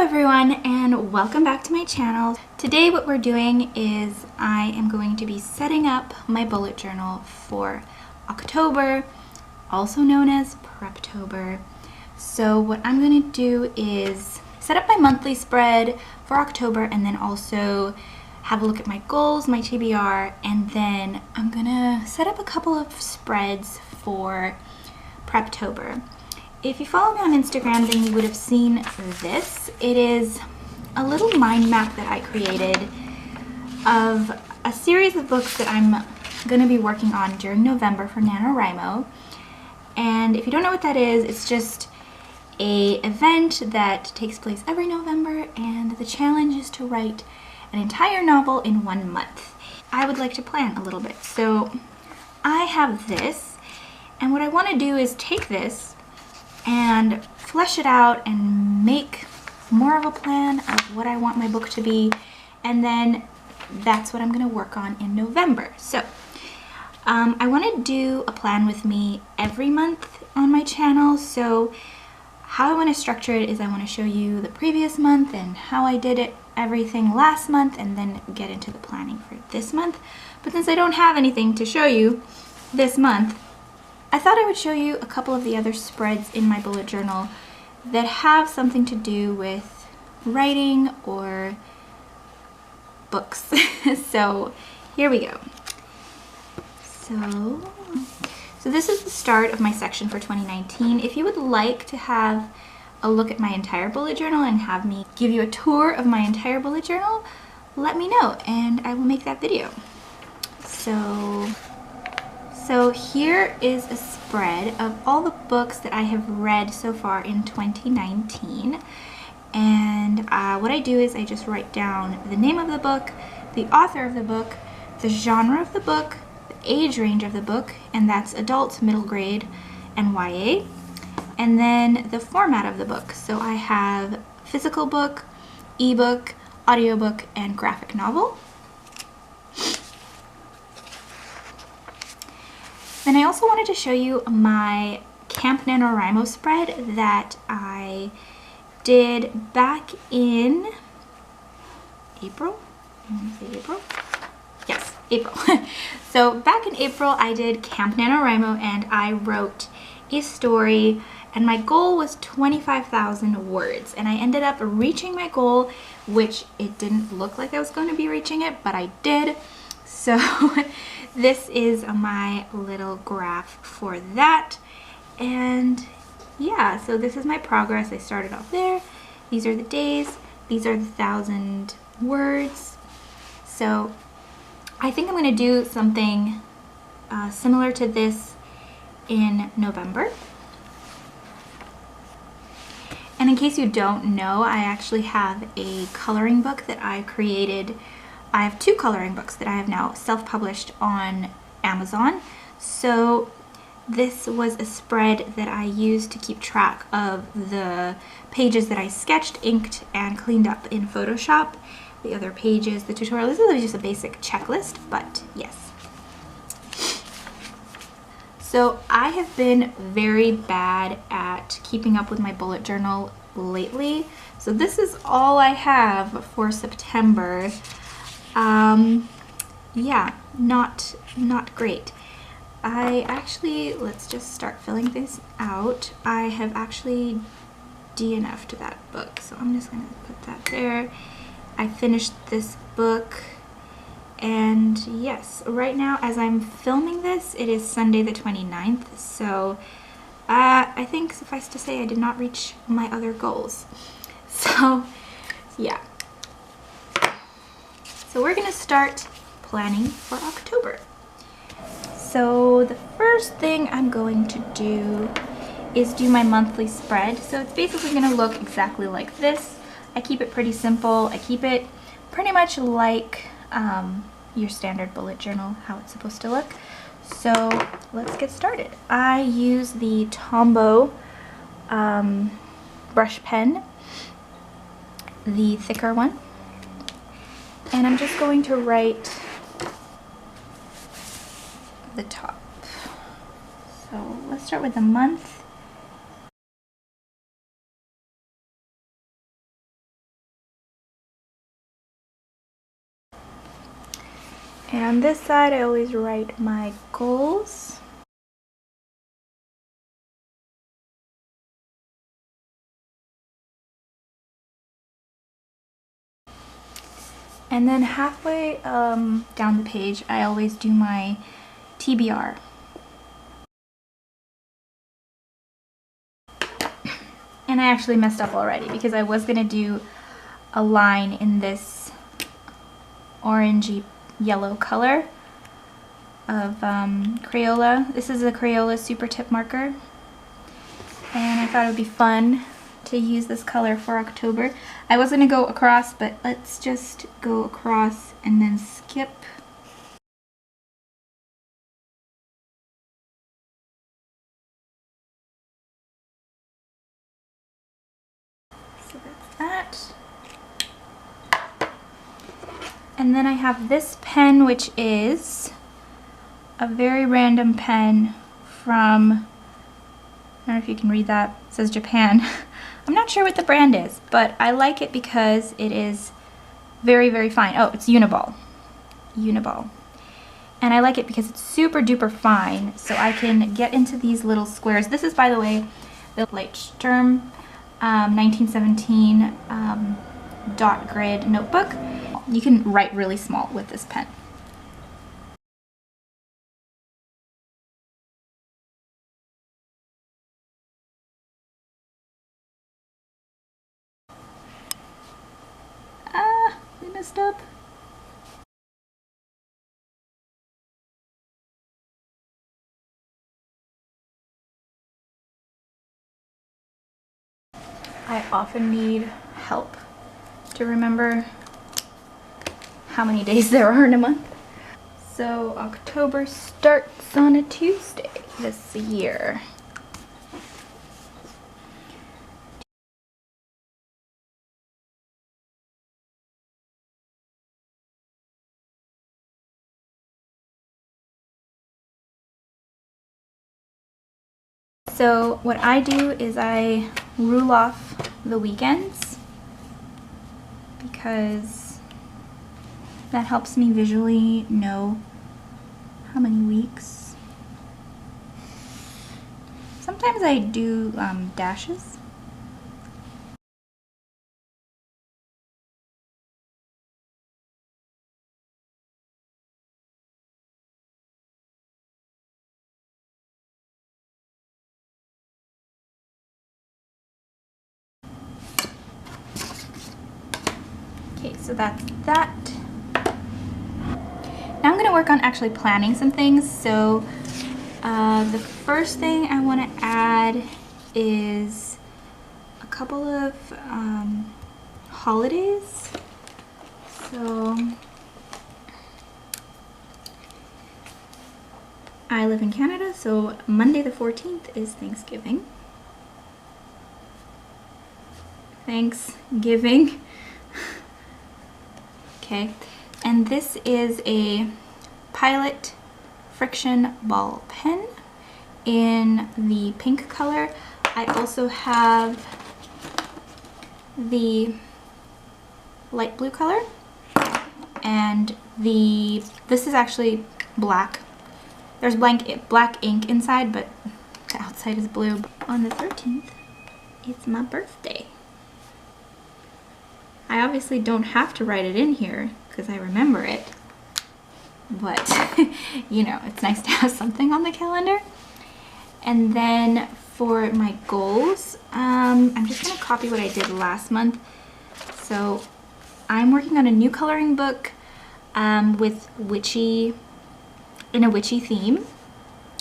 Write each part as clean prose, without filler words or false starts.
everyone, and welcome back to my channel. Today what we're doing is I am going to be setting up my bullet journal for October, also known as Preptober. So what I'm going to do is set up my monthly spread for October and then also have a look at my goals, my TBR, and then I'm going to set up a couple of spreads for Preptober. If you follow me on Instagram, then you would have seen this. It is a little mind map that I created of a series of books that I'm going to be working on during November for Nanowrimo. And if you don't know what that is, it's just an event that takes place every November, and the challenge is to write an entire novel in 1 month. I would like to plan a little bit. So I have this, and what I want to do is take this and flesh it out and make more of a plan of what I want my book to be, and then that's what I'm going to work on in November. So I want to do a plan with me every month on my channel. So how I want to structure it is I want to show you the previous month and how I did it, everything last month, and then get into the planning for this month. But since I don't have anything to show you this month, I thought I would show you a couple of the other spreads in my bullet journal that have something to do with writing or books. So here we go. So this is the start of my section for 2019. If you would like to have a look at my entire bullet journal and have me give you a tour of my entire bullet journal, let me know and I will make that video. So here is a spread of all the books that I have read so far in 2019. And what I do is I just write down the name of the book, the author of the book, the genre of the book, the age range of the book, and that's adult, middle grade, and YA. And then the format of the book. So I have physical book, ebook, audiobook, and graphic novel. Then I also wanted to show you my Camp Nanowrimo spread that I did back in April. April? Yes, April. So back in April I did Camp Nanowrimo and I wrote a story, and my goal was 25,000 words, and I ended up reaching my goal, which it didn't look like I was going to be reaching it, but I did. So this is my little graph for that. And yeah, so this is my progress. I started off there. These are the days. These are the 1,000 words. So I think I'm going to do something similar to this in November. And in case you don't know, I actually have a coloring book that I created. I have 2 coloring books that I have now self-published on Amazon. So this was a spread that I used to keep track of the pages that I sketched, inked, and cleaned up in Photoshop. The other pages, the tutorial, this is just a basic checklist, but yes. So I have been very bad at keeping up with my bullet journal lately. So this is all I have for September. Yeah, not great. I actually, let's just start filling this out. I have actually DNF'd that book, so I'm just gonna put that there. I finished this book, and yes, right now as I'm filming this, it is Sunday the 29th, so I think suffice to say I did not reach my other goals. So yeah. So we're gonna start planning for October. So the first thing I'm going to do is do my monthly spread. So it's basically gonna look exactly like this. I keep it pretty simple. I keep it pretty much like your standard bullet journal, how it's supposed to look. So let's get started. I use the Tombow brush pen, the thicker one. And I'm just going to write the top. So let's start with the month. And on this side, I always write my goals. And then halfway down the page, I always do my TBR. And I actually messed up already because I was gonna do a line in this orangey yellow color of Crayola. This is a Crayola Super Tip marker. And I thought it would be fun to use this color for October. I was gonna go across, but let's just go across and then skip. So that's that. And then I have this pen, which is a very random pen from, I don't know if you can read that, it says Japan. I'm not sure what the brand is, but I like it because it is very, very fine. Oh, it's Uniball. Uniball. And I like it because it's super duper fine, so I can get into these little squares. This is, by the way, the Lightsturm 1917 dot grid notebook. You can write really small with this pen. We messed up. I often need help to remember how many days there are in a month. So October starts on a Tuesday this year. So what I do is I rule off the weekends because that helps me visually know how many weeks. Sometimes I do dashes. Okay, so that's that. Now I'm going to work on actually planning some things. So the first thing I want to add is a couple of holidays. So I live in Canada, so Monday the 14th is Thanksgiving. Thanksgiving. Okay, and this is a Pilot friction ball pen in the pink color. I also have the light blue color, and this is actually black. There's black ink inside, but the outside is blue. On the 13th, it's my birthday. I obviously don't have to write it in here because I remember it, but you know, it's nice to have something on the calendar. And then for my goals, I'm just gonna copy what I did last month. So I'm working on a new coloring book with in a witchy theme.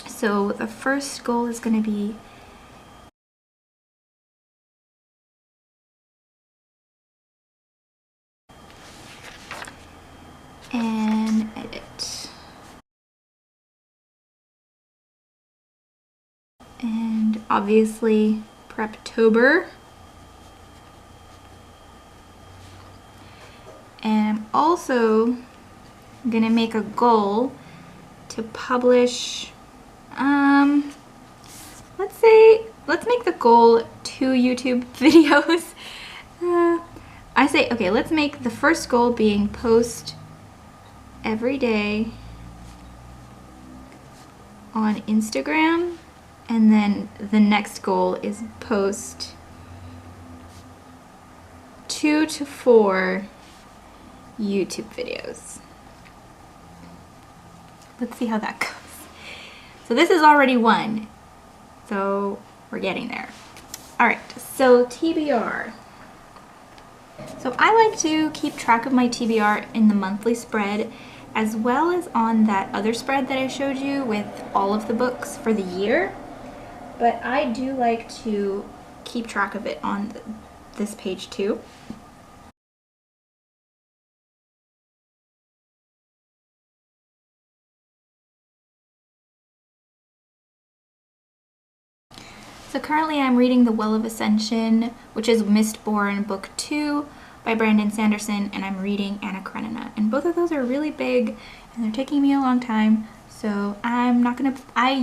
So the first goal is gonna be and edit. And obviously Preptober. And I'm also gonna make a goal to publish, let's make the goal 2 YouTube videos. Okay, let's make the first goal being post every day on Instagram, and then the next goal is post 2 to 4 YouTube videos. Let's see how that goes. So this is already one, so we're getting there. All right, so TBR. So I like to keep track of my TBR in the monthly spread, as well as on that other spread that I showed you with all of the books for the year. But I do like to keep track of it on this page too. So currently I'm reading The Well of Ascension, which is Mistborn Book 2 by Brandon Sanderson, and I'm reading Anna Karenina. And both of those are really big, and they're taking me a long time, so I'm not gonna, I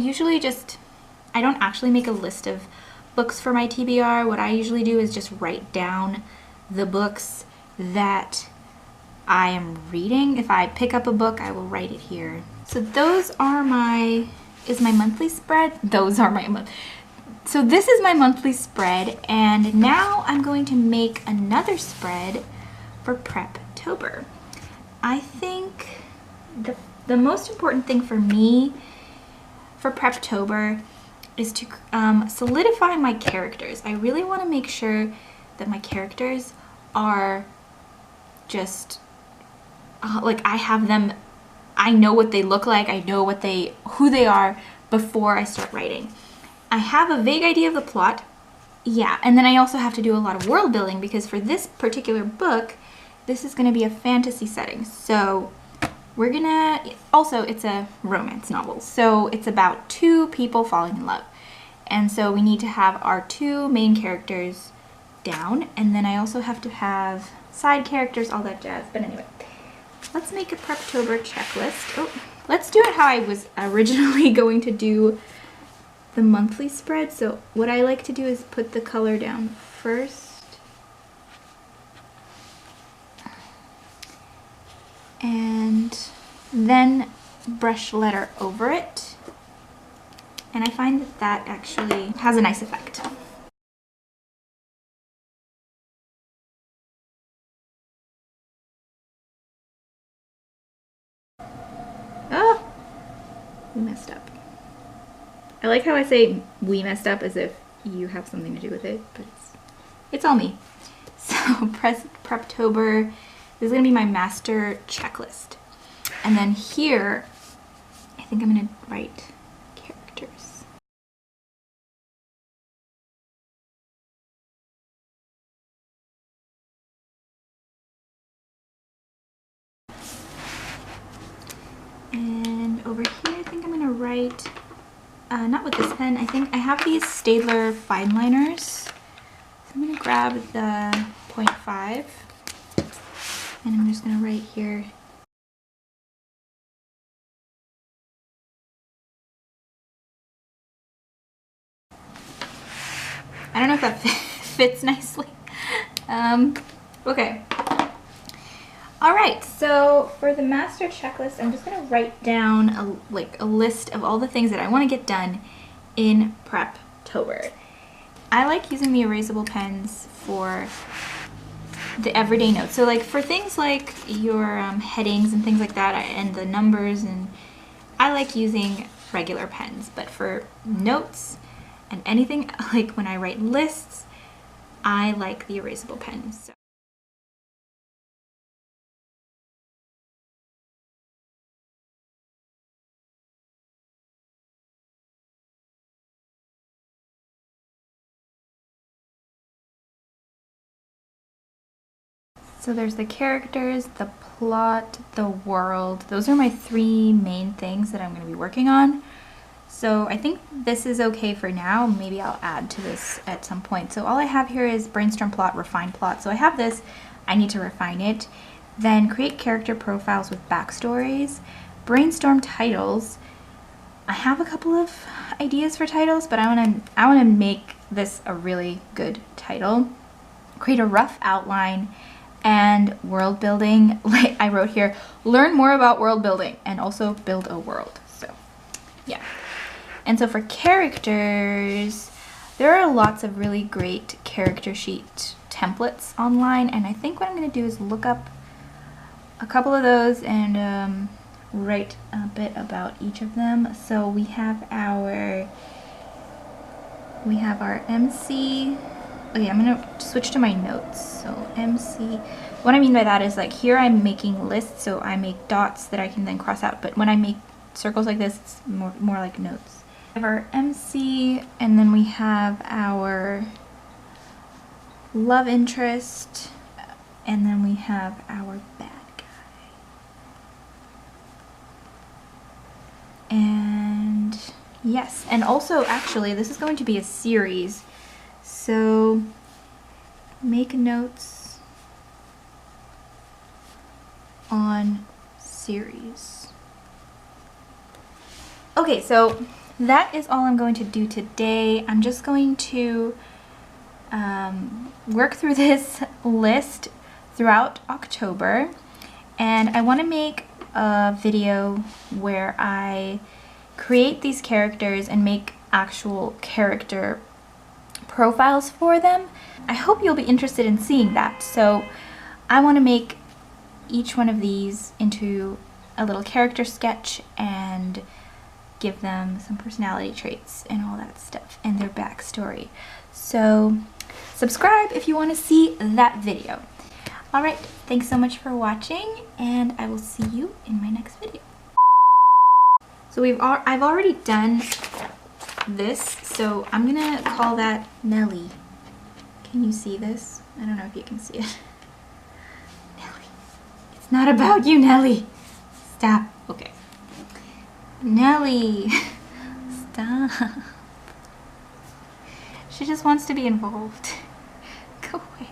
don't actually make a list of books for my TBR. What I usually do is just write down the books that I am reading. If I pick up a book, I will write it here. So those are is my monthly spread? So this is my monthly spread, and now I'm going to make another spread for Preptober. I think the most important thing for me for Preptober is to solidify my characters. I really want to make sure that my characters are just like I have them, I know what they look like, I know who they are before I start writing. I have a vague idea of the plot, yeah, and then I also have to do a lot of world building, because for this particular book, this is going to be a fantasy setting. So we're gonna, also it's a romance novel, so it's about two people falling in love. And so we need to have our two main characters down, and then I also have to have side characters, all that jazz. But anyway, let's make a Preptober checklist. Oh, let's do it how I was originally going to do the monthly spread. So what I like to do is put the color down first, and then brush letter over it, and I find that that actually has a nice effect. Oh, we messed up. I like how I say we messed up as if you have something to do with it, but it's all me. So Preptober, this is gonna be my master checklist. And then here, I think I'm gonna write characters. And over here, I think I'm gonna write, not with this pen, I think I have these Staedtler fine liners. So I'm gonna grab the 0.5, and I'm just gonna write here. I don't know if that fits nicely. Okay. All right, so for the master checklist, I'm just gonna write down a list of all the things that I wanna get done in Preptober. I like using the erasable pens for the everyday notes. So like for things like your headings and things like that, and the numbers, and I like using regular pens, but for notes and anything, like when I write lists, I like the erasable pens. So. So there's the characters, the plot, the world. Those are my three main things that I'm going to be working on. So I think this is okay for now. Maybe I'll add to this at some point. So all I have here is brainstorm plot, refine plot. So I have this, I need to refine it. Then create character profiles with backstories, brainstorm titles. I have a couple of ideas for titles, but I want to make this a really good title. Create a rough outline, and world building. Like I wrote here, learn more about world building and also build a world. So yeah. And so for characters, there are lots of really great character sheet templates online, and I think what I'm going to do is look up a couple of those and write a bit about each of them. So we have our MC. Okay, I'm gonna switch to my notes. So MC, what I mean by that is like here I'm making lists, so I make dots that I can then cross out, but when I make circles like this, it's more like notes. We have our MC, and then we have our love interest, and then we have our bad guy. And yes, and also actually this is going to be a series, so make notes on series. Okay, so that is all I'm going to do today. I'm just going to work through this list throughout October, and I want to make a video where I create these characters and make actual character profiles for them. I hope you'll be interested in seeing that. So I want to make each one of these into a little character sketch and give them some personality traits and all that stuff and their backstory. So subscribe if you want to see that video. Alright, thanks so much for watching, and I will see you in my next video. So I've already done this, so I'm gonna call that Nelly. Can you see this? I don't know if you can see it. Nelly. It's not about you, Nelly. Stop. Okay. Nelly. Stop. She just wants to be involved. Go away.